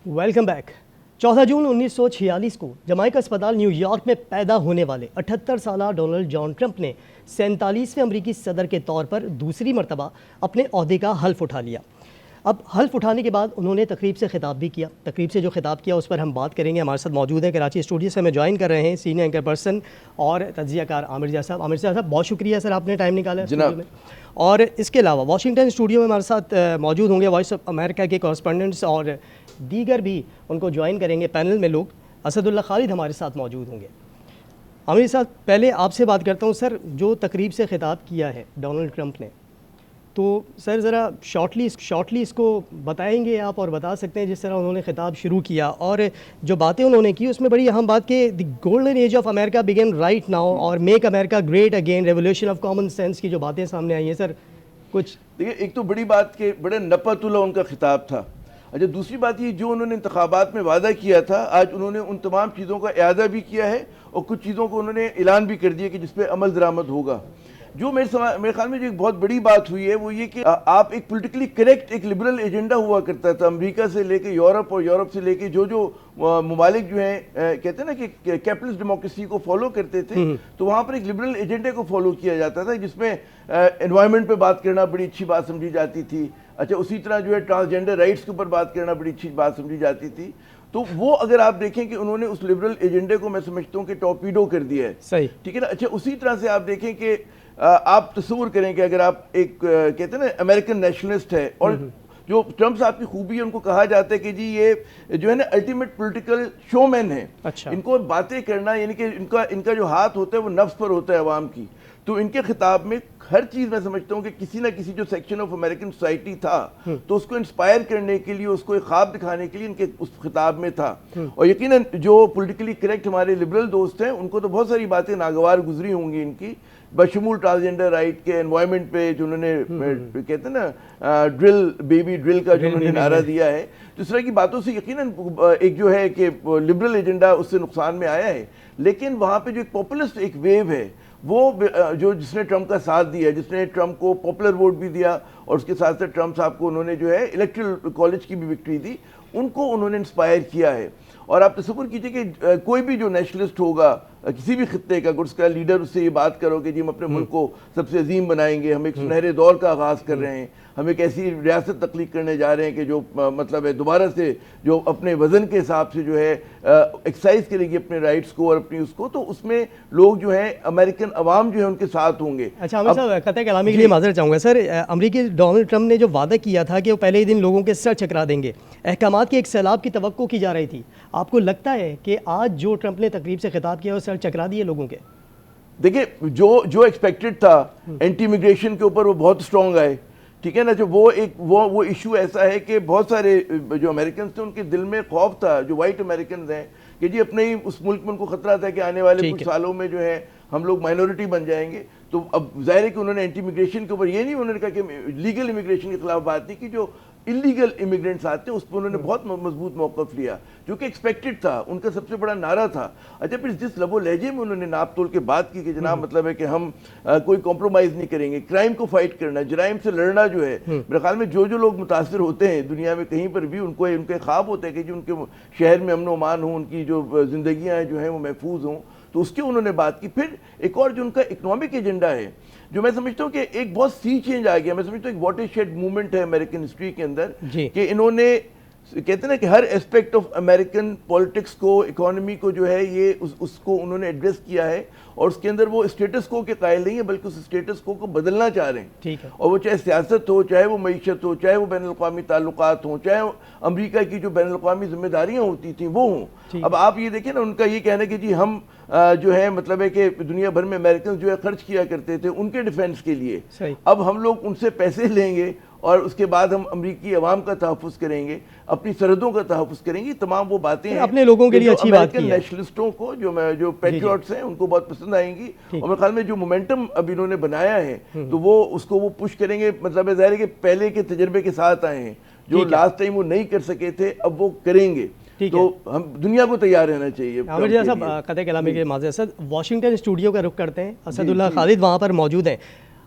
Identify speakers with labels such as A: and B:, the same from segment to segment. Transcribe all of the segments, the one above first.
A: Welcome back. 14 جون 1946 کو جمائکا اسپتال new York میں پیدا ہونے والے 78 سالہ ڈونلڈ جان ٹرمپ نے 47ویں امریکی صدر کے طور پر دوسری مرتبہ اپنے عہدے کا حلف اٹھا لیا۔ اب حلف اٹھانے کے بعد انہوں نے تقریب سے خطاب بھی کیا۔ تقریب سے جو خطاب کیا اس پر ہم بات کریں گے۔ ہمارے ساتھ موجود ہیں کراچی اسٹوڈیو سے ہمیں جوائن کر رہے ہیں سینئر اینکر پرسن اور تجزیہ کار عامر رضا صاحب۔ عامر رضا صاحب بہت شکریہ سر، آپ نے ٹائم نکالا ہے اسٹوڈیو میں۔ اور اس کے علاوہ واشنگٹن اسٹوڈیو میں ہمارے ساتھ موجود ہوں گے وائس آف امریکہ کے کورسپونڈنٹس اور دیگر بھی ان کو جوائن کریں گے پینل میں لوگ۔ اسد اللہ خالد ہمارے ساتھ موجود ہوں گے۔ عامر صاحب پہلے آپ سے بات کرتا ہوں سر، جو تقریب سے خطاب کیا ہے ڈونلڈ ٹرمپ نے، تو سر ذرا شارٹلی اس کو بتائیں گے آپ، اور بتا سکتے ہیں جس طرح انہوں نے خطاب شروع کیا اور جو باتیں انہوں نے کی اس میں بڑی اہم بات کہ the golden age of America begins right now اور make America great again, revolution of common sense کی جو باتیں سامنے آئی ہیں سر کچھ
B: دیکھیے، ایک تو بڑی بات کہ بڑے نپت اللہ ان کا خطاب تھا۔ اچھا، دوسری بات یہ جو انہوں نے انتخابات میں وعدہ کیا تھا، آج انہوں نے ان تمام چیزوں کا اعادہ بھی کیا ہے اور کچھ چیزوں کو انہوں نے اعلان بھی کر دیا کہ جس پہ عمل درآمد ہوگا۔ جو میرے خیال میں جو ایک بہت بڑی بات ہوئی ہے وہ یہ کہ آپ ایک پولیٹیکلی کریکٹ ایک لبرل ایجنڈا ہوا کرتا تھا امریکہ سے لے کے یورپ اور یورپ سے لے کے جو ممالک جو ہیں کہتے ہیں نا کہ کیپٹلسٹ ڈیموکریسی کو فالو کرتے تھے، تو وہاں پر ایک لبرل ایجنڈے کو فالو کیا جاتا تھا جس میں انوائرمنٹ پہ بات کرنا بڑی اچھی بات سمجھی جاتی تھی۔ اچھا، اسی طرح جو ہے ٹرانسجینڈر رائٹس کے اوپر بات کرنا بڑی اچھی بات سمجھی جاتی تھی۔ تو وہ اگر آپ دیکھیں کہ انہوں نے اس لبرل ایجنڈے کو میں سمجھتا ہوں کہ ٹورپیڈو کر دیا ہے، صحیح ٹھیک ہے نا۔ اچھا، اسی طرح سے آپ دیکھیں کہ آپ تصور کریں کہ اگر آپ ایک کہتے ہیں نا امریکن نیشنلسٹ ہے، اور جو ٹرمپ صاحب کی خوبی ہے ان کو کہا جاتا ہے کہ جی یہ جو ہے نا الٹیمیٹ پولیٹیکل شو مین ہے۔ ان کو باتیں کرنا یعنی کہ ان کا جو ہاتھ ہوتا ہے وہ نفس پر ہوتا ہے عوام کی۔ تو ان کے خطاب میں ہر چیز میں سمجھتا ہوں کہ کسی نہ کسی جو سیکشن آف امریکن سوسائٹی تھا تو اس کو انسپائر کرنے کے لیے، اس کو ایک خواب دکھانے کے لیے ان کے اس خطاب میں تھا۔ اور یقیناً جو پولیٹیکلی کریکٹ ہمارے لبرل دوست ہیں ان کو تو بہت ساری باتیں ناگوار گزری ہوں گی ان کی، بشمول ٹرانسجینڈر رائٹ کے، انوائرمنٹ پہ جو انہوں نے کہتے ہیں نا ڈرل بیبی ڈرل کا جو انہوں نے نعرہ دیا ہے، تو اس طرح کی باتوں سے یقیناً ایک جو ہے کہ لبرل ایجنڈا اس سے نقصان میں آیا ہے۔ لیکن وہاں پہ جو ایک پاپولسٹ ایک ویو ہے وہ جس نے ٹرمپ کا ساتھ دیا، جس نے ٹرمپ کو پاپولر ووٹ بھی دیا اور اس کے ساتھ ساتھ ٹرمپ صاحب کو انہوں نے جو ہے الیکٹرل کالج کی بھی وکٹری دی، ان کو انہوں نے انسپائر کیا ہے۔ اور آپ تصور کیجئے کہ کوئی بھی جو نیشنلسٹ ہوگا کسی بھی خطے کا، گڈس کا لیڈر، اس سے یہ بات کرو کہ جی ہم اپنے ملک کو سب سے عظیم بنائیں گے، ہم ایک سنہرے دور کا آغاز کر رہے ہیں، ہم ایک ایسی ریاست تخلیق کرنے جا رہے ہیں کہ جو مطلب ہے دوبارہ سے جو اپنے وزن کے حساب سے جو ہے ایکسرسائز کرے گی اپنے رائٹس کو اور اپنی اس کو، تو اس میں لوگ جو ہیں امریکن عوام جو ہے ان کے ساتھ ہوں گے۔
A: اچھا عامر صاحب، قطع کلامی کے لیے معذرت چاہوں گا سر، امریکی ڈونلڈ ٹرمپ نے جو وعدہ کیا تھا کہ وہ پہلے ہی دن لوگوں کے سر چکرا دیں گے، احکامات کے ایک سیلاب کی توقع کی جا رہی تھی، آپ کو لگتا ہے کہ آج جو ٹرمپ نے تقریب سے خطاب کیا وہ سر چکرا دیے لوگوں کے؟
B: دیکھیں، جو ایکسپیکٹڈ تھا اینٹی امیگریشن کے اوپر وہ بہت اسٹرانگ آئے، ٹھیک ہے نا۔ جو وہ ایشو ایسا ہے کہ بہت سارے جو امریکنز تھے ان کے دل میں خوف تھا، جو وائٹ امریکنز ہیں، کہ جی اپنے ہی اس ملک میں ان کو خطرہ تھا کہ آنے والے کچھ سالوں میں جو ہے ہم لوگ مائنورٹی بن جائیں گے۔ تو اب ظاہر ہے کہ انہوں نے اینٹی امیگریشن کے اوپر یہ نہیں انہوں نے کہا کہ لیگل امیگریشن کے خلاف بات نہیں کی، جو انلیگل امیگرینٹس آتے ہیں اس پہ انہوں نے بہت مضبوط موقف لیا، جو کہ ایکسپیکٹڈ تھا، ان کا سب سے بڑا نعرہ تھا۔ اچھا، پھر جس لب و لہجے میں انہوں نے ناپ تول کے بات کی کہ جناب مطلب ہے کہ ہم کوئی کمپرومائز نہیں کریں گے، کرائم کو فائٹ کرنا، جرائم سے لڑنا جو ہے، میرے خیال میں جو لوگ متاثر ہوتے ہیں دنیا میں کہیں پر بھی، ان کے خواب ہوتا ہے کہ جو ان کے شہر میں امن و امان ہوں، ان کی جو زندگیاں جو ہیں وہ محفوظ ہوں، تو اس کی انہوں نے بات کی۔ پھر ایک اور جو ان کا اکنامک ایجنڈا ہے، جو میں سمجھتا ہوں کہ ایک بہت سی چینج آ گیا، میں سمجھتا ہوں ایک واٹر شیڈ موومنٹ ہے امریکن ہسٹری کے اندر، کہ انہوں نے کہتے ہیں نا کہ ہر اسپیکٹ آف امریکن پولیٹکس کو، اکانومی کو جو ہے یہ اس کو انہوں نے ایڈریس کیا ہے، اور اس کے اندر وہ اسٹیٹس کو کے قائل نہیں ہے بلکہ اس اسٹیٹس کو بدلنا چاہ رہے ہیں۔ اور وہ چاہے سیاست ہو، چاہے وہ معیشت ہو، چاہے وہ بین الاقوامی تعلقات ہوں، چاہے امریکہ کی جو بین الاقوامی ذمہ داریاں ہوتی تھیں وہ ہوں۔ اب آپ یہ دیکھیں نا، ان کا یہ کہنا ہے کہ جی ہم جو ہے مطلب ہے کہ دنیا بھر میں امریکنز جو ہے خرچ کیا کرتے تھے ان کے ڈیفنس کے لیے، اب ہم لوگ ان سے پیسے لیں گے اور اس کے بعد ہم امریکی عوام کا تحفظ کریں گے، اپنی سرحدوں کا تحفظ کریں گے۔ تمام وہ باتیں ہیں
A: اپنے لوگوں کے لیے اچھی بات کی ہے،
B: نیشنلسٹوں کو جو پیٹریوٹس ہیں ان کو بہت پسند آئیں گی، اور میرے خیال میں جو مومنٹم اب انہوں نے بنایا ہے تو وہ اس کو وہ پش کریں گے۔ مطلب ظاہر ہے کہ پہلے کے تجربے کے ساتھ آئے ہیں، جو لاسٹ ٹائم وہ نہیں کر سکے تھے اب وہ کریں گے، تو ہم دنیا کو تیار رہنا چاہیے۔
A: عامر رضا صاحب، قطع کلامی کے معذرت، واشنگٹن اسٹوڈیو کا رخ کرتے ہیں، اسد اللہ خالد وہاں پر موجود ہیں۔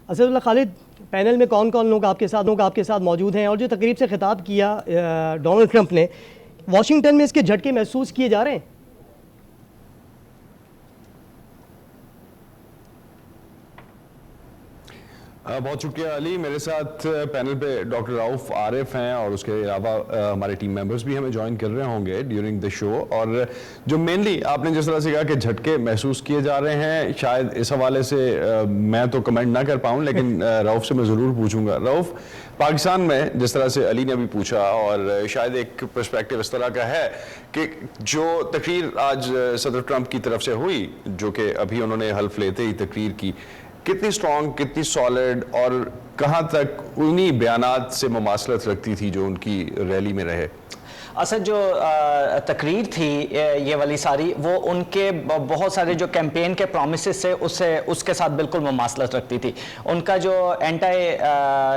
A: اسد اللہ خالد، پینل میں کون کون لوگ آپ کے ساتھ موجود ہیں، اور جو تقریب سے خطاب کیا ڈونلڈ ٹرمپ نے، واشنگٹن میں اس کے جھٹکے محسوس کیے جا رہے ہیں؟
C: بہت شکریہ علی. میرے ساتھ پینل پہ ڈاکٹر رؤف عارف ہیں اور اس کے علاوہ ہمارے ٹیم ممبرز بھی ہمیں جوائن کر رہے ہوں گے ڈیورنگ دا شو. اور جو مینلی آپ نے جس طرح سے کہا کہ جھٹکے محسوس کیے جا رہے ہیں, شاید اس حوالے سے میں تو کمنٹ نہ کر پاؤں, لیکن رؤف سے میں ضرور پوچھوں گا. رؤف, پاکستان میں جس طرح سے علی نے ابھی پوچھا, اور شاید ایک پرسپیکٹیو اس طرح کا ہے کہ جو تقریر آج صدر ٹرمپ کی طرف سے ہوئی, جو کہ ابھی انہوں نے حلف لیتے ہی تقریر کی, کتنی سٹرونگ, کتنی سالڈ, اور کہاں تک انہی بیانات سے مماثلت رکھتی تھی جو ان کی ریلی میں رہے؟
D: اصل جو تقریر تھی یہ والی ساری, وہ ان کے بہت سارے جو کیمپین کے پرومسز سے اس کے ساتھ بالکل مماثلت رکھتی تھی. ان کا جو اینٹی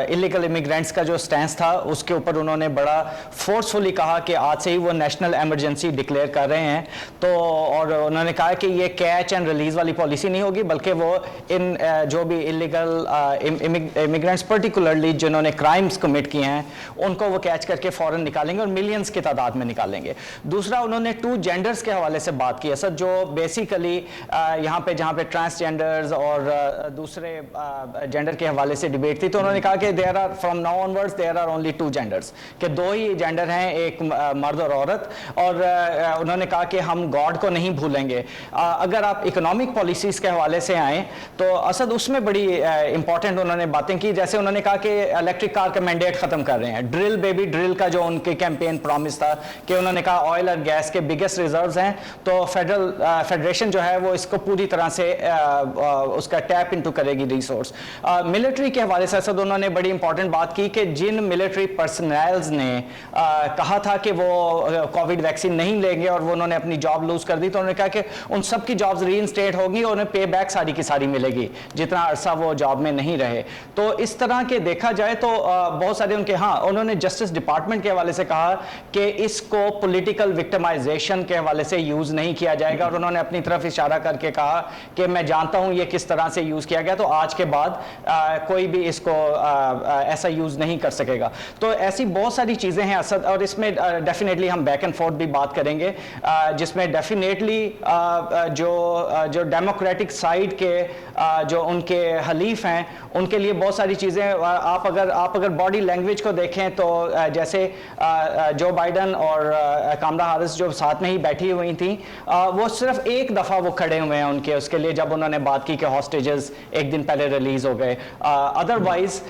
D: انلیگل امیگرینٹس کا جو سٹینس تھا, اس کے اوپر انہوں نے بڑا فورسفلی کہا کہ آج سے ہی وہ نیشنل ایمرجنسی ڈکلیئر کر رہے ہیں. تو اور انہوں نے کہا کہ یہ کیچ اینڈ ریلیز والی پالیسی نہیں ہوگی, بلکہ وہ ان جو بھی انلیگل امیگرینٹس پرٹیکولرلی جنہوں نے کرائمز کمٹ کیے ہیں, ان کو وہ کیچ کر کے فوراً نکالیں گے اور ملینز کی تعداد میں نکالیں گے. دوسرا, انہوں نے 2 جینڈرز کے حوالے سے بات کی. اصل جو بیسیکلی یہاں پہ جہاں پہ ٹرانسجینڈرز اور دوسرے جینڈر کے حوالے سے ڈیبیٹ تھی, تو انہوں نے کہا کہ there are from now onwards there are only 2 genders, کہ 2 ہی جینڈر ہیں, ایک مرد اور عورت. اور انہوں نے کہا کہ ہم گاڈ کو نہیں بھولیں گے. اگر آپ اکنامک پالیسیز کے حوالے سے آئیں تو اسد اس میں بڑی امپورٹنٹ انہوں نے باتیں کی. جیسے انہوں نے کہا کہ الیکٹرک کار کا مینڈیٹ ختم کر رہے ہیں. ڈرل بیبی ڈرل کا جو ان کے کیمپین پرومس تھا کہ انہوں نے کہا آئل اور گیس کے بگیسٹ ریزروز ہیں, تو فیڈریشن جو ہے وہ اس کو پوری طرح سے اس کا ٹیپ انٹو کرے گی ریسورس. ملٹری کے حوالے سے اسد انہوں نے بڑی امپورٹنٹ بات کی کہ جن ملٹری پرسنلز نے کہا تھا کہ وہ کووڈ ویکسین نہیں لیں گے اور وہ انہوں نے اپنی جاب لوز کر دی, تو انہوں نے کہا کہ ان سب کی جابز ری انسٹیٹ ہوگی اور انہیں پے بیک ساری کی ساری ملے گی جتنا عرصہ وہ جاب میں نہیں رہے. تو اس طرح کے دیکھا جائے تو بہت سارے ان کے, ہاں انہوں نے جسٹس ڈپارٹمنٹ کے حوالے سے کہا کہ اس کو پولیٹیکل وکٹمائزیشن کے حوالے سے یوز نہیں کیا جائے گا, اور انہوں نے اپنی طرف اشارہ کر کے کہا کہ میں جانتا ہوں یہ کس طرح سے یوز کیا گیا, تو آج کے بعد کوئی بھی اس کو ایسا یوز نہیں کر سکے گا. تو ایسی بہت ساری چیزیں ہیں اسد, اور اس میں ڈیفینیٹلی ہم بیک اینڈ فورتھ بھی بات کریں گے, جس میں ڈیفینیٹلی جو ڈیموکریٹک سائیڈ کے جو ان کے حلیف ہیں ان کے لیے بہت ساری چیزیں. آپ اگر باڈی لینگویج کو دیکھیں تو جیسے جو بائیڈن اور کاملا ہارس جو ساتھ میں ہی بیٹھی ہوئی تھیں, وہ صرف ایک دفعہ وہ کھڑے ہوئے ہیں ان کے اس کے لیے جب انہوں نے بات کی کہ ہاسٹیجز ایک دن پہلے ریلیز ہو گئے. ادروائز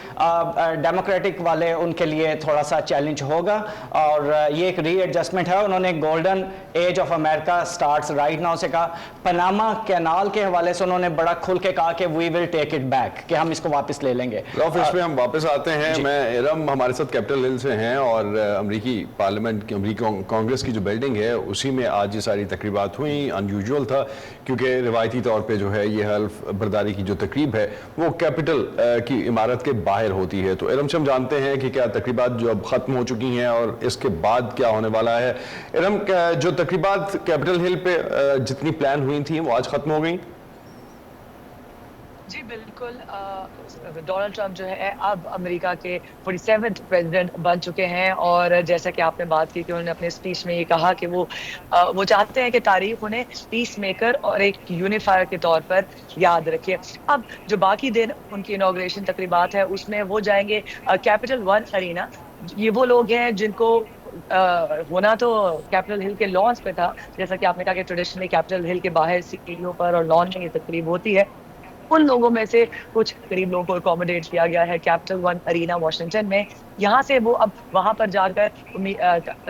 D: ڈیموکریٹک والے ان کے لیے تھوڑا سا چیلنج ہوگا, اور یہ ایک ری ایڈجسٹمنٹ ہے. انہوں نے golden age of America starts right now سے کہا. پناما کینال کے حوالے سے انہوں نے بڑا کھل کے کہا کہ وی ول ٹیک اٹ بیک, کہ ہم اس کو واپس لے لیں گے.
C: اس میں ہم واپس آتے ہیں. میں ارم ہمارے ساتھ کیپٹل ہل سے ہیں, اور امریکی پارلیمنٹ, امریکی کانگریس کی جو بلڈنگ ہے اسی میں آج یہ ساری تقریبات ہوئیں. انیوژول تھا کیونکہ روایتی طور پہ جو ہے یہ حلف برداری کی جو تقریب ہے وہ کیپٹل کی عمارت کے باہر ہوتی ہے. تو ارم سے ہم جانتے ہیں کہ کیا تقریبات جو اب ختم ہو چکی ہیں اور اس کے بعد کیا ہونے والا ہے. ارم, جو تقریبات کیپٹل ہل پہ جتنی پلان ہوئی تھیں وہ آج ختم ہو گئیں؟
E: جی بالکل, ڈونلڈ ٹرمپ جو ہے اب امریکہ کے 47ویں پریزیڈنٹ بن چکے ہیں, اور جیسا کہ آپ نے بات کی کہ انہوں نے اپنے اسپیچ میں یہ کہا کہ وہ چاہتے ہیں کہ تاریخ انہیں پیس میکر اور ایک یونیفائر کے طور پر یاد رکھے. اب جو باقی دن ان کی انوگریشن تقریبات ہے اس میں وہ جائیں گے کیپٹل ون ارینا. یہ وہ لوگ ہیں جن کو ہونا تو کیپٹل ہل کے لانس پہ تھا, جیسا کہ آپ نے کہا کہ ٹریڈیشنلی کیپٹل ہل کے باہر سیڑھیوں پر اور لان میں یہ تقریب ہوتی ہے. ان لوگوں میں سے کچھ قریب لوگوں کو اکوموڈیٹ کیا گیا ہے کیپٹل ون ارینا واشنگٹن میں. یہاں سے وہ اب وہاں پر جا کر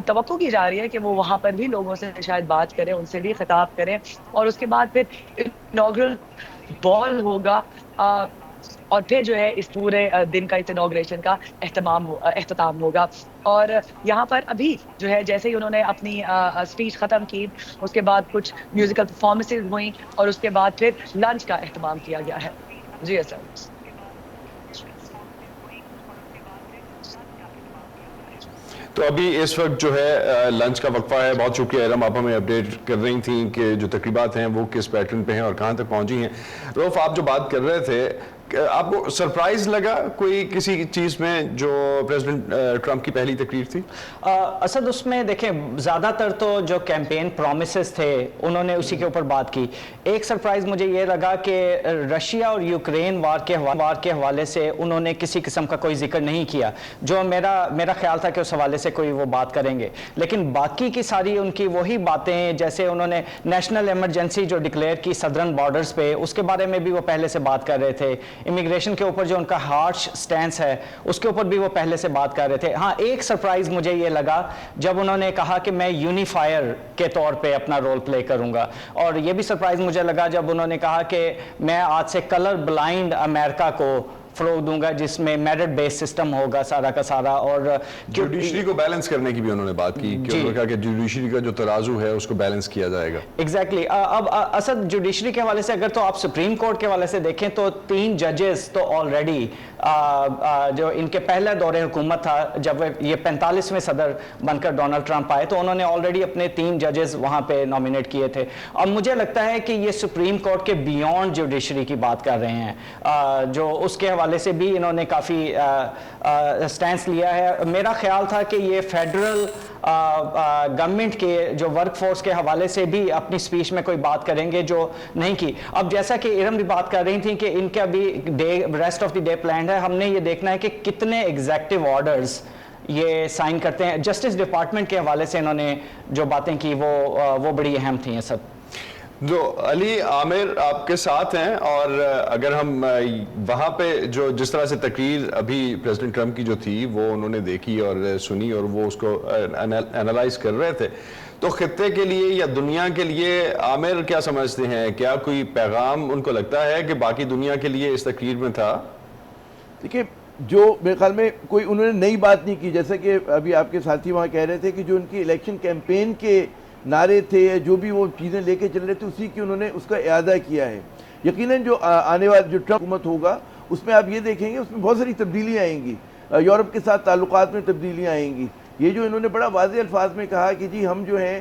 E: توقع کی جا رہی ہے کہ وہ وہاں پر بھی لوگوں سے شاید بات کریں, ان سے بھی خطاب کریں, اور اس کے بعد پھر انوگرل بال ہوگا, اور پھر جو ہے اس پورے دن کا اس انوگریشن کا اختتام ہوگا. اور یہاں پر ابھی جو ہے جیسے ہی انہوں نے اپنی اسپیچ ختم کی اس کے بعد کچھ میوزیکل پرفارمنسز ہوئیں, اور اس کے بعد پھر لنچ کا اہتمام کیا گیا ہے. جی سر.
C: تو ابھی اس وقت جو ہے لنچ کا وقفہ ہے. بہت شکریہ ارم, آپ ہمیں اپڈیٹ کر رہی تھیں کہ جو تقریبات ہیں وہ کس پیٹرن پہ ہیں اور کہاں تک پہنچی ہیں. رؤف, آپ جو بات کر رہے تھے آپ کو سرپرائز لگا کوئی کسی چیز میں جو پریزیڈنٹ ٹرمپ کی پہلی تقریر تھی؟
D: اسد اس میں دیکھیں زیادہ تر تو جو کیمپین پرومسز تھے انہوں نے اسی کے اوپر بات کی. ایک سرپرائز مجھے یہ لگا کہ رشیا اور یوکرین وار کے حوالے سے انہوں نے کسی قسم کا کوئی ذکر نہیں کیا, جو میرا خیال تھا کہ اس حوالے سے کوئی وہ بات کریں گے. لیکن باقی کی ساری ان کی وہی باتیں, جیسے انہوں نے نیشنل ایمرجنسی جو ڈکلیئر کی سدرن بارڈرز پہ, اس کے بارے میں بھی وہ پہلے سے بات کر رہے تھے. امیگریشن کے اوپر جو ان کا ہارش سٹینس ہے اس کے اوپر بھی وہ پہلے سے بات کر رہے تھے. ہاں ایک سرپرائز مجھے یہ لگا جب انہوں نے کہا کہ میں یونیفائر کے طور پہ اپنا رول پلے کروں گا, اور یہ بھی سرپرائز مجھے لگا جب انہوں نے کہا کہ میں آج سے کلر بلائنڈ امریکہ کو فروغ دوں گا جس میں میرٹ بیس سسٹم ہوگا سارا کا سارا. اور
C: جوڈیشری کو بیلنس کرنے کی بھی انہوں نے بات کی کہ انہوں نے کہا کہ جوڈیشری کا جو ترازو ہے اس کو بیلنس کیا جائے گا.
D: ایگزیکٹلی. اب اسد جوڈیشری کے حوالے سے اگر تو آپ سپریم کورٹ کے حوالے سے دیکھیں تو 3 ججز تو آلریڈی جو ان کے پہلا دور حکومت تھا جب یہ 45ویں صدر بن کر ڈونلڈ ٹرمپ آئے تو انہوں نے آلریڈی اپنے 3 ججز وہاں پہ نامینیٹ کیے تھے. اب مجھے لگتا ہے کہ یہ سپریم کورٹ کے بیونڈ جوڈیشری کی بات کر رہے ہیں, جو اس کے حوالے سے بھی انہوں نے کافی سٹینس لیا ہے. میرا خیال تھا کہ یہ فیڈرل گورنمنٹ کے جو ورک فورس کے حوالے سے بھی اپنی سپیچ میں کوئی بات کریں گے, جو نہیں کی. اب جیسا کہ ارم بھی بات کر رہی تھیں کہ ان کا بھی rest of the day planned ہے, ہم نے یہ دیکھنا ہے کہ کتنے ایگزیکٹو آرڈرز یہ سائن کرتے ہیں. جسٹس ڈپارٹمنٹ کے حوالے سے انہوں نے جو باتیں کی وہ بڑی اہم تھیں. یہ سب
C: جو علی عامر آپ کے ساتھ ہیں, اور اگر ہم وہاں پہ جو جس طرح سے تقریر ابھی پریزیڈنٹ ٹرمپ کی جو تھی وہ انہوں نے دیکھی اور سنی اور وہ اس کو انالائز کر رہے تھے, تو خطے کے لیے یا دنیا کے لیے عامر کیا سمجھتے ہیں؟ کیا کوئی پیغام ان کو لگتا ہے کہ باقی دنیا کے لیے اس تقریر میں تھا؟
B: دیکھیے جو میرے خیال میں کوئی انہوں نے نئی بات نہیں کی, جیسا کہ ابھی آپ کے ساتھی وہاں کہہ رہے تھے کہ جو ان کی الیکشن کیمپین کے نعرے تھے, جو بھی وہ چیزیں لے کے چل رہے تھے, اسی کی انہوں نے اس کا اعادہ کیا ہے. یقیناً جو آنے والا جو ٹرمپ حکومت ہوگا اس میں آپ یہ دیکھیں گے اس میں بہت ساری تبدیلیاں آئیں گی, یورپ کے ساتھ تعلقات میں تبدیلیاں آئیں گی. یہ جو انہوں نے بڑا واضح الفاظ میں کہا کہ جی ہم جو ہیں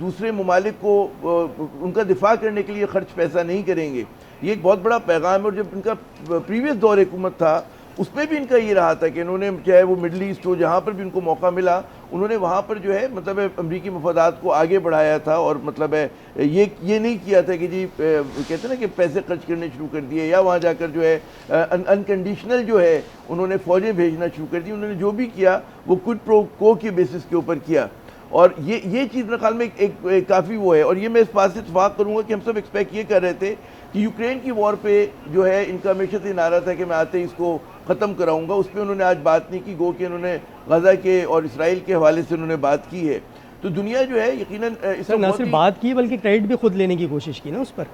B: دوسرے ممالک کو ان کا دفاع کرنے کے لیے خرچ پیسہ نہیں کریں گے, یہ ایک بہت بڑا پیغام ہے. اور جب ان کا پریویس دور حکومت تھا اس میں بھی ان کا یہ رہا تھا کہ انہوں نے چاہے وہ مڈل ایسٹ ہو, جہاں پر بھی ان کو موقع ملا انہوں نے وہاں پر جو ہے مطلب امریکی مفادات کو آگے بڑھایا تھا, اور مطلب ہے یہ نہیں کیا تھا کہ جی کہتے ہیں نا کہ پیسے خرچ کرنے شروع کر دیے, یا وہاں جا کر جو ہے انکنڈیشنل جو ہے انہوں نے فوجیں بھیجنا شروع کر دی. انہوں نے جو بھی کیا وہ کوئڈ پرو کو کے بیسس کے اوپر کیا, اور یہ چیز میرے خیال میں ایک کافی وہ ہے. اور یہ میں اس بات سے اتفاق کروں گا کہ ہم سب ایکسپیکٹ یہ کر رہے تھے کہ یوکرین کی وار پہ جو ہے ان کا ہمیشہ سے نعرہ تھا کہ میں آتے ہی اس کو ختم کراؤں گا, اس پہ انہوں نے آج بات نہیں کی, گو کہ انہوں نے غزہ کے اور اسرائیل کے حوالے سے انہوں نے بات کی ہے. تو دنیا جو ہے یقیناً اس
A: نہ صرف بات کی بلکہ کریڈٹ بھی خود لینے کی کوشش کی نا اس پر,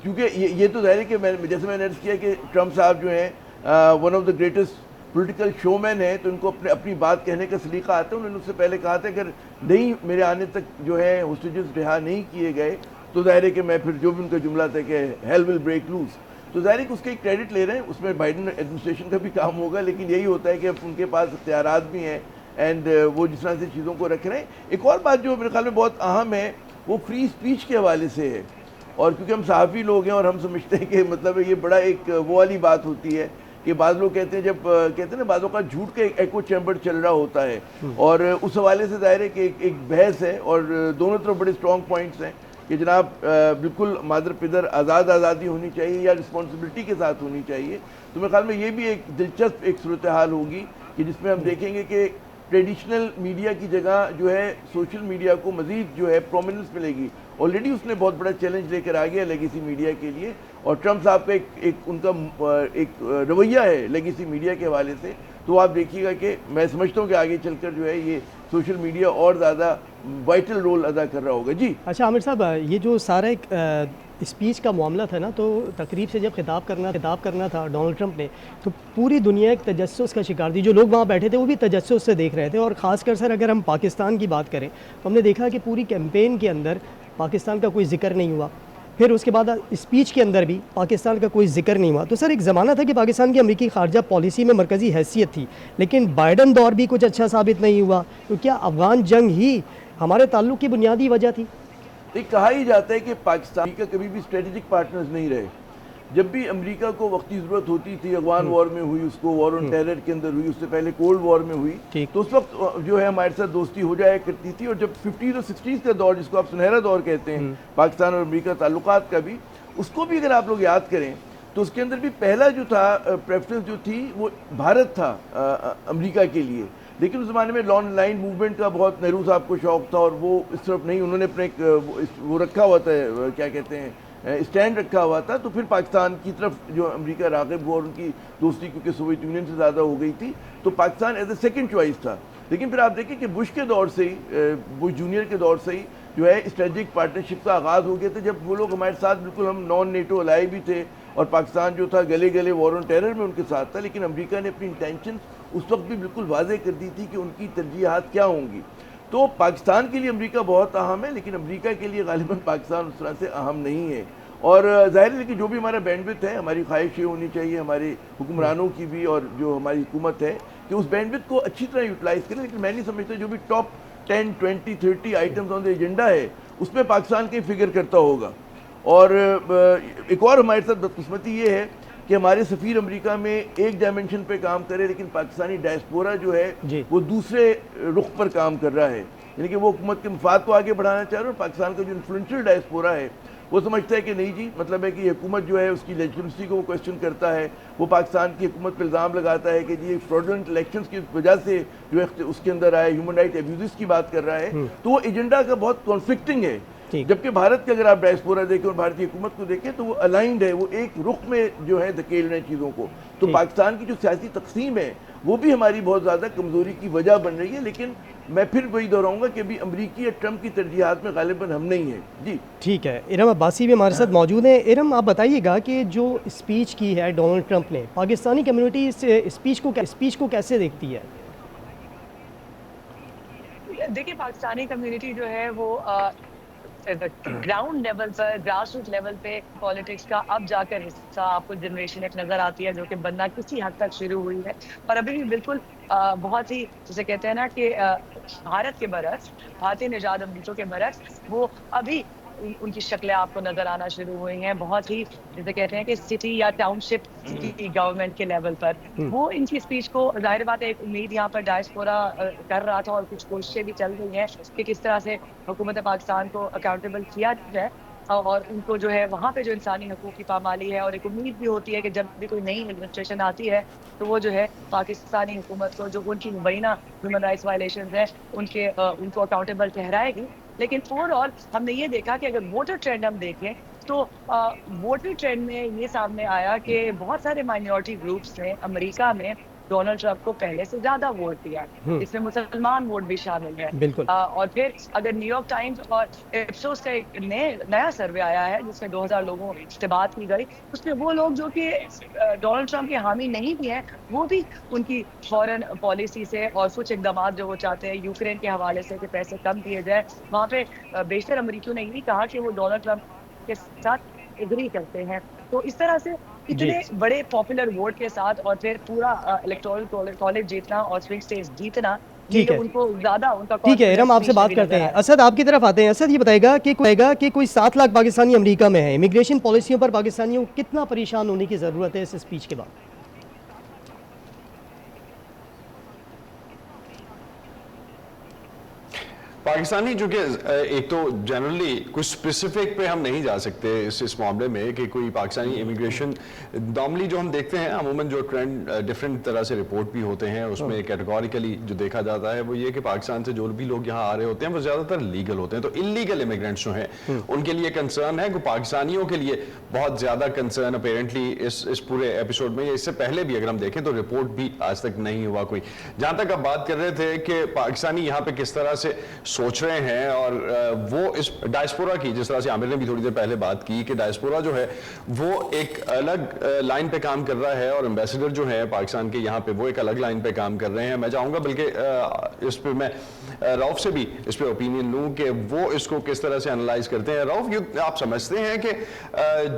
B: کیونکہ یہ تو ظاہر ہے کہ جیسے میں نے عرض کیا کہ ٹرمپ صاحب جو ہیں one of the greatest political showman ہے, تو ان کو اپنی بات کہنے کا سلیقہ آتا ہے. انہوں نے اس سے پہلے کہا تھا اگر نہیں میرے آنے تک جو ہے ہوسٹیجز رہا نہیں کیے گئے تو ظاہر ہے کہ میں پھر جو بھی ان کا جملہ تھا کہ ہیل ول بریک لوز, تو ظاہر ہے کہ اس کا ایک کریڈٹ لے رہے ہیں. اس میں بائیڈن ایڈمنسٹریشن کا بھی کام ہوگا, لیکن یہی ہوتا ہے کہ ان کے پاس اختیارات بھی ہیں اینڈ وہ جس طرح سے چیزوں کو رکھ رہے ہیں. ایک اور بات جو میرے خیال میں بہت اہم ہے وہ فری اسپیچ کے حوالے سے ہے, اور کیونکہ ہم صحافی لوگ ہیں اور ہم سمجھتے ہیں کہ مطلب یہ بڑا ایک وہ والی بات ہوتی ہے کہ بعض لوگ کہتے ہیں جب کہتے ہیں نا بعضوں کا جھوٹ کا ایکو چیمبر چل رہا ہوتا ہے, اور اس حوالے سے ظاہر ہے کہ ایک بحث ہے اور دونوں طرف بڑے اسٹرانگ پوائنٹس ہیں کہ جناب بالکل مادر پدر آزادی ہونی چاہیے یا رسپانسبلٹی کے ساتھ ہونی چاہیے. تو میرے خیال میں یہ بھی ایک دلچسپ ایک صورتحال ہوگی کہ جس میں ہم دیکھیں گے کہ ٹریڈیشنل میڈیا کی جگہ جو ہے سوشل میڈیا کو مزید جو ہے پرومیننس ملے گی. آلریڈی اس نے بہت بڑا چیلنج لے کر آ گیا لیگیسی میڈیا کے لیے, اور ٹرمپ صاحب کا ایک ان کا ایک رویہ ہے لیگیسی میڈیا کے حوالے سے. تو آپ دیکھیے گا کہ میں سمجھتا ہوں کہ آگے چل کر جو ہے یہ سوشل میڈیا اور زیادہ وائٹل رول ادا کر رہا ہوگا. جی
A: اچھا عامر صاحب, یہ جو سارا ایک اسپیچ کا معاملہ تھا نا, تو تقریب سے جب خطاب کرنا تھا ڈونلڈ ٹرمپ نے, تو پوری دنیا ایک تجسس کا شکار تھی. جو لوگ وہاں بیٹھے تھے وہ بھی تجسس سے دیکھ رہے تھے, اور خاص کر سر اگر ہم پاکستان کی بات کریں تو ہم نے دیکھا کہ پوری کیمپین کے اندر پاکستان کا کوئی ذکر نہیں ہوا, پھر اس کے بعد اسپیچ کے اندر بھی پاکستان کا کوئی ذکر نہیں ہوا. تو سر ایک زمانہ تھا کہ پاکستان کی امریکی خارجہ پالیسی میں مرکزی حیثیت تھی, لیکن بائیڈن دور بھی کچھ اچھا ثابت نہیں ہوا. تو کیا افغان جنگ ہی ہمارے تعلق کی بنیادی وجہ تھی؟
B: کہا ہی جاتا ہے کہ پاکستان کا کبھی بھی اسٹریٹجک پارٹنرز نہیں رہے. جب بھی امریکہ کو وقتی ضرورت ہوتی تھی، افغان وار میں ہوئی، اس کو وار آن ٹیرر کے اندر ہوئی، اس سے پہلے کولڈ وار میں ہوئی، تو اس وقت جو ہے ہمارے ساتھ دوستی ہو جایا کرتی تھی. اور جب 50s اور 60s کا دور جس کو آپ سنہرا دور کہتے ہیں پاکستان اور امریکہ تعلقات کا بھی، اس کو بھی اگر آپ لوگ یاد کریں تو اس کے اندر بھی پہلا جو تھا پریفرنس جو تھی وہ بھارت تھا امریکہ کے لیے. لیکن اس زمانے میں لان لائن موومنٹ کا بہت نہرو صاحب کو شوق تھا اور وہ اس طرف نہیں، انہوں نے اپنے وہ رکھا ہوا تھا، کیا کہتے ہیں، اسٹینڈ رکھا ہوا تھا. تو پھر پاکستان کی طرف جو امریکہ راغب ہوا اور ان کی دوستی کیونکہ سوویت یونین سے زیادہ ہو گئی تھی تو Pakistan as a second choice تھا. لیکن پھر آپ دیکھیں کہ بش کے دور سے ہی، بش جونیئر کے دور سے ہی جو ہے اسٹریٹجک پارٹنرشپ کا آغاز ہو گیا تھا، جب وہ لوگ ہمارے ساتھ بالکل ہم نان نیٹو الائی بھی تھے اور پاکستان جو تھا گلے گلے وار آن ٹیرر میں ان کے ساتھ تھا. لیکن امریکہ نے اپنی انٹینشن اس وقت بھی بالکل واضح کر دی تھی کہ ان کی ترجیحات کیا ہوں گی. تو پاکستان کے لیے امریکہ بہت اہم ہے، لیکن امریکہ کے لیے غالباً پاکستان اس طرح سے اہم نہیں ہے. اور ظاہر ہے کہ جو بھی ہمارا بینڈ وتھ ہے، ہماری خواہش یہ ہونی چاہیے ہمارے حکمرانوں کی بھی اور جو ہماری حکومت ہے کہ اس بینڈ وتھ کو اچھی طرح یوٹیلائز کریں. لیکن میں نہیں سمجھتا جو بھی top 10 20 30 items on the agenda ہے اس میں پاکستان کی فگر کرتا ہوگا. اور ایک اور ہمارے ساتھ بدقسمتی یہ ہے کہ ہمارے سفیر امریکہ میں ایک ڈائمنشن پہ کام کرے لیکن پاکستانی ڈائسپورا جو ہے وہ دوسرے رخ پر کام کر رہا ہے. یعنی کہ وہ حکومت کے مفاد کو آگے بڑھانا چاہ رہا ہے اور پاکستان کا جو انفلوئنشل ڈائسپورا ہے وہ سمجھتا ہے کہ نہیں جی، مطلب ہے کہ یہ حکومت جو ہے اس کی لیجٹمیسی کو وہ کویسچن کرتا ہے. وہ پاکستان کی حکومت پہ الزام لگاتا ہے کہ جی فراڈولنٹ الیکشنز کی وجہ سے جو اس کے اندر آئے ہیومن رائٹ ایبیوزز کی بات کر رہا ہے. تو وہ ایجنڈا کا بہت کانفلکٹنگ ہے. جبکہ بھارت کے اگر آپ ڈائسپورا دیکھیں اور بھارتی حکومت کو دیکھیں تو وہ الائنڈ ہے، وہ ایک رخ میں جو ہے دھکیل رہے ہیں چیزوں کو. تو پاکستان کی جو سیاسی تقسیم ہے وہ بھی ہماری بہت زیادہ کمزوری کی وجہ بن رہی ہے. لیکن میں پھر وہی دہراؤں گا کہ ابھی امریکی یا ٹرمپ کی ترجیحات میں غالباً ہم نہیں ہیں. جی
A: ٹھیک ہے، ارم عباسی بھی ہمارے ساتھ موجود ہیں. ارم آپ بتائیے گا کہ جو اسپیچ کی ہے ڈونلڈ ٹرمپ نے، پاکستانی کمیونٹی اس اسپیچ کو کیسے دیکھتی ہے؟
E: دیکھیں پاکستانی کمیونٹی جو ہے وہ گراؤنڈ لیول پر، گراس روٹ لیول پہ پالیٹکس کا اب جا کر حصہ آپ کو جنریشن ایک نظر آتی ہے جو کہ بننا کسی حد تک شروع ہوئی ہے. اور ابھی بھی بالکل بہت ہی جسے کہتے ہیں نا کہ بھارت کے برعکس، بھارتی نژاد امریکوں کے برعکس، وہ ابھی ان کی شکلیں آپ کو نظر آنا شروع ہوئی ہیں بہت ہی جسے کہتے ہیں کہ سٹی یا ٹاؤن شپ کی گورنمنٹ کے لیول پر. وہ ان کی اسپیچ کو ظاہر بات ہے ایک امید یہاں پر ڈائسپورا کر رہا تھا اور کچھ کوششیں بھی چل رہی ہیں کہ کس طرح سے حکومت پاکستان کو اکاؤنٹیبل کیا جائے اور ان کو جو ہے وہاں پہ جو انسانی حقوق کی پامالی ہے. اور ایک امید بھی ہوتی ہے کہ جب بھی کوئی نئی ایڈمنسٹریشن آتی ہے تو وہ جو ہے پاکستانی حکومت کو جو ان کی مبینہ ہیومن رائٹس وائلیشنز ہیں ان کو اکاؤنٹیبل ٹھہرائے گی. لیکن اوور آل ہم نے یہ دیکھا کہ اگر ووٹر ٹرینڈ ہم دیکھیں تو ووٹر ٹرینڈ میں یہ سامنے آیا کہ بہت سارے مائنورٹی گروپس نے امریکہ میں ڈونلڈ ٹرمپ کو پہلے سے زیادہ ووٹ دیا. اس میں مسلمان ووٹ بھی شامل ہے. اور پھر اگر نیو یارک ٹائمز اور ایپسوس کا ایک نیا سروے آیا ہے جس میں 2000 لوگوں سے بات کی گئی، اس میں وہ لوگ جو کہ ڈونلڈ ٹرمپ کے حامی نہیں بھی ہیں وہ بھی ان کی فورن پالیسی سے اور کچھ اقدامات جو وہ چاہتے ہیں یوکرین کے حوالے سے کہ پیسے کم دیے جائے، وہاں پہ بیشتر امریکیوں نے یہ کہا کہ وہ ڈونلڈ ٹرمپ کے ساتھ ایگری کرتے ہیں. تو اس طرح سے اتنے بڑے پاپولر ووٹ کے ساتھ اور پھر پورا الیکٹورل کالج جیتنا اور سوئنگ اسٹیٹس جیتنا،
A: ٹھیک ہے
E: ان کو زیادہ ان کا
A: ٹھیک ہے. ارم آپ سے بات کرتے ہیں. اسد آپ کی طرف آتے ہیں. اسد یہ بتائے گا کہ کوئی 7 لاکھ پاکستانی امریکہ میں ہے، امیگریشن پالیسیوں پر پاکستانیوں کو کتنا پریشان ہونے کی ضرورت ہے اس اسپیچ کے بعد؟
C: پاکستانی چونکہ ایک تو جنرلی کچھ اسپیسیفک پہ ہم نہیں جا سکتے اس معاملے میں کہ کوئی پاکستانی امیگریشن نارملی جو ہم دیکھتے ہیں عموماً جو ٹرینڈ ڈفرینٹ طرح سے رپورٹ بھی ہوتے ہیں اس میں کیٹیگوریکلی جو دیکھا جاتا ہے وہ یہ کہ پاکستان سے جو بھی لوگ یہاں آ رہے ہوتے ہیں وہ زیادہ تر لیگل ہوتے ہیں. تو انلیگل امیگرینٹس جو ہیں ان کے لیے کنسرن ہے کہ پاکستانیوں کے لیے بہت زیادہ کنسرن اپیرنٹلی اس پورے ایپیسوڈ میں، اس سے پہلے بھی اگر ہم دیکھیں تو رپورٹ بھی آج تک نہیں ہوا کوئی. جہاں تک آپ بات کر رہے تھے کہ پاکستانی یہاں پہ کس طرح سے سوچ رہے ہیں اور وہ اس ڈائسپورا کی، جس طرح سے عامر نے بھی تھوڑی دیر پہلے بات کی کہ ڈائسپورا جو ہے وہ ایک الگ لائن پہ کام کر رہا ہے اور ایمبیسڈر جو ہے پاکستان کے یہاں پہ وہ ایک الگ لائن پہ کام کر رہے ہیں. میں چاہوں گا بلکہ اس پہ میں رؤف سے بھی اس پہ اوپینین لوں کہ وہ اس کو کس طرح سے انالائز کرتے ہیں. رؤف، یہ آپ سمجھتے ہیں کہ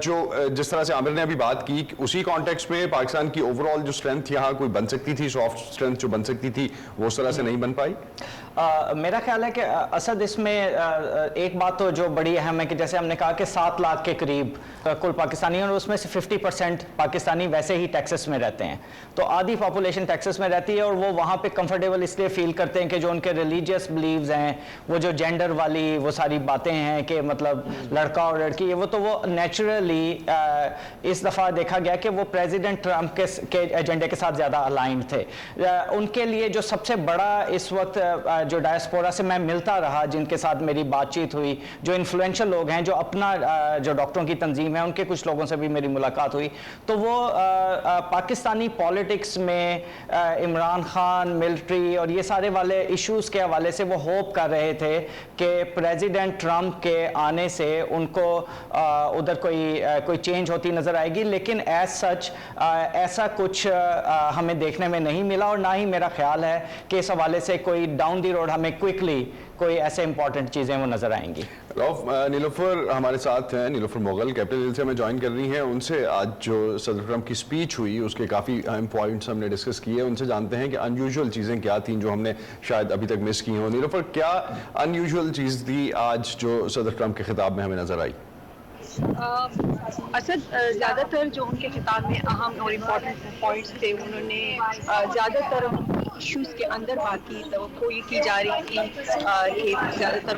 C: جو جس طرح سے عامر نے ابھی بات کی اسی کانٹیکسٹ میں پاکستان کی اوور آل جو اسٹرینتھ یہاں کوئی بن سکتی تھی، سافٹ اسٹرینتھ جو بن سکتی تھی وہ اس طرح سے نہیں بن پائی؟
D: میرا خیال ہے کہ اسد اس میں ایک بات تو جو بڑی اہم ہے کہ جیسے ہم نے کہا کہ 7 لاکھ کے قریب کل پاکستانی، اور اس میں سے 50% پاکستانی ویسے ہی ٹیکسس میں رہتے ہیں، تو آدھی پاپولیشن ٹیکسس میں رہتی ہے، اور وہ وہاں پہ کمفرٹیبل اس لیے فیل کرتے ہیں کہ جو ان کے ریلیجیس بلیوز ہیں، وہ جو جینڈر والی وہ ساری باتیں ہیں کہ مطلب لڑکا اور لڑکی، تو وہ نیچرلی اس دفعہ دیکھا گیا کہ وہ پریزیڈنٹ ٹرمپ کے ایجنڈے کے ساتھ زیادہ الائنڈ تھے۔ ان کے لیے جو سب سے بڑا اس وقت جو ڈائسپورا سے میں ملتا رہا، جن کے ساتھ میری بات چیت ہوئی، جو انفلوئنشل لوگ ہیں، جو اپنا جو ڈاکٹروں کی تنظیم ہے، ان کے کچھ لوگوں سے بھی میری ملاقات ہوئی، تو وہ پاکستانی پالیٹکس میں عمران خان، ملٹری اور یہ سارے والے ایشوز کے حوالے سے وہ ہوپ کر رہے تھے کہ پریزیڈنٹ ٹرمپ کے آنے سے ان کو ادھر کوئی چینج ہوتی نظر آئے گی، لیکن ایز سچ ایسا کچھ ہمیں دیکھنے میں نہیں ملا، اور نہ ہی میرا خیال ہے کہ اس حوالے سے کوئی ڈاؤن دی روڈ ہمیں کوئکلی کوئی ایسے امپورٹنٹ چیزیں وہ نظر آئیں گی۔
C: رؤف، نیلوفر ہمارے ساتھ ہیں، نیلوفر مغل کیپٹل ہل سے ہمیں جوائن کر رہی ہیں، ان سے آج جو صدر ٹرمپ کی سپیچ ہوئی اس کے کافی اہم پوائنٹس ہم نے ڈسکس کیے، ان سے جانتے ہیں کہ ان یوزول چیزیں کیا تھیں جو ہم نے شاید ابھی تک مس کی ہوں۔ نیلوفر، کیا ان یوزول چیز تھی آج جو صدر ٹرمپ کے خطاب میں ہمیں نظر آئی؟
F: اسد، زیادہ تر جو ان کے خطاب میں اہم اور امپورٹنٹ پوائنٹس تھے، انہوں نے زیادہ تر ایشوز کے اندر بات کی، توقع یہ کی جا رہی تھی کہ زیادہ تر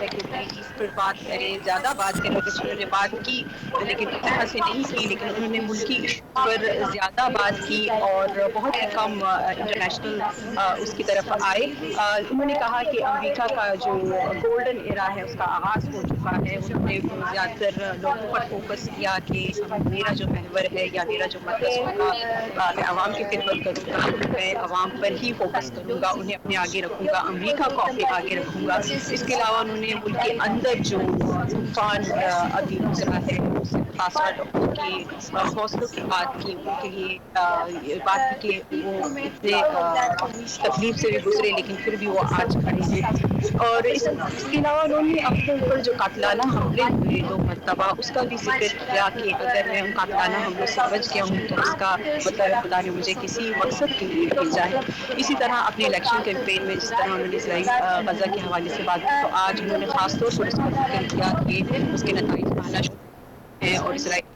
F: ہے کہ اس پر بات کریں، زیادہ بات کریں، جس انہوں نے بات کی لیکن اس طرح سے نہیں کی، لیکن انہوں نے ملکی ایشو پر زیادہ بات کی اور بہت ہی کم انٹرنیشنل اس کی طرف آئے۔ انہوں نے کہا کہ امریکہ کا جو گولڈن ایرا ہے اس کا آغاز ہو چکا ہے۔ انہوں نے زیادہ تر لوگوں پر فوکس کیا کہ میرا جو محور ہے یا میرا جو مرکز ہوگا، میں عوام کی خدمت کروں گا، میں عوام پر ہی فوکس کروں گا، انہیں اپنے آگے رکھوں گا، امریکہ کو اپنے آگے رکھوں گا۔ اس کے علاوہ انہوں نے ملک کے اندر جو طوفان ابھی گزرا ہے اس سے متاثرہ لوگوں کی حوصلوں کی بات کی، ان کے لیے بات کی کہ وہ اتنے تکلیف سے بھی گزرے لیکن پھر بھی وہ آج کھڑے ہیں۔ اور اس کے علاوہ انہوں نے اپنے اوپر جو قاتلانہ حملے ہوئے 2 مرتبہ، اس کا بھی ذکر کیا کہ اگر میں ان قاتلانہ حملوں سے بچ گیا ہوں تو اس کا مطلب خدا نے مجھے کسی مقصد کے لیے بھیجا ہے۔ اسی طرح اپنے الیکشن کیمپین میں جس طرح انہوں نے اسرائیل غزہ کے حوالے سے بات کی، تو آج انہوں نے خاص طور پر اس کا ذکر کیا کہ اس کے نتائج آنا شروع ہیں اور اسرائیل۔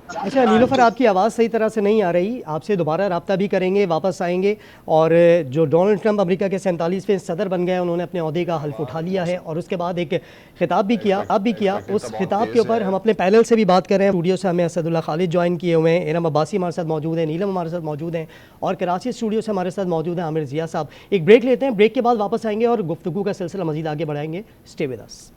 A: اچھا نیلوفر، آپ کی آواز صحیح طرح سے نہیں آ رہی، آپ سے دوبارہ رابطہ بھی کریں گے، واپس آئیں گے۔ اور جو ڈونلڈ ٹرمپ امریکہ کے 47ویں صدر بن گئے، انہوں نے اپنے عہدے کا حلف اٹھا لیا ہے اور اس کے بعد ایک خطاب بھی کیا۔ اس خطاب کے اوپر ہم اپنے پینل سے بھی بات کر رہے ہیں۔ اسٹوڈیو سے ہمیں اسد اللہ خالد جوائن کیے ہوئے ہیں، ارم عباسی ہمارے ساتھ موجود ہیں، نیلم ہمارے ساتھ موجود ہیں، اور کراچی اسٹوڈیو سے ہمارے ساتھ موجود ہیں عامر ضیاء صاحب۔ ایک بریک لیتے ہیں، بریک کے بعد واپس آئیں گے اور گفتگو کا سلسلہ مزید آگے بڑھائیں گے۔ Stay with us.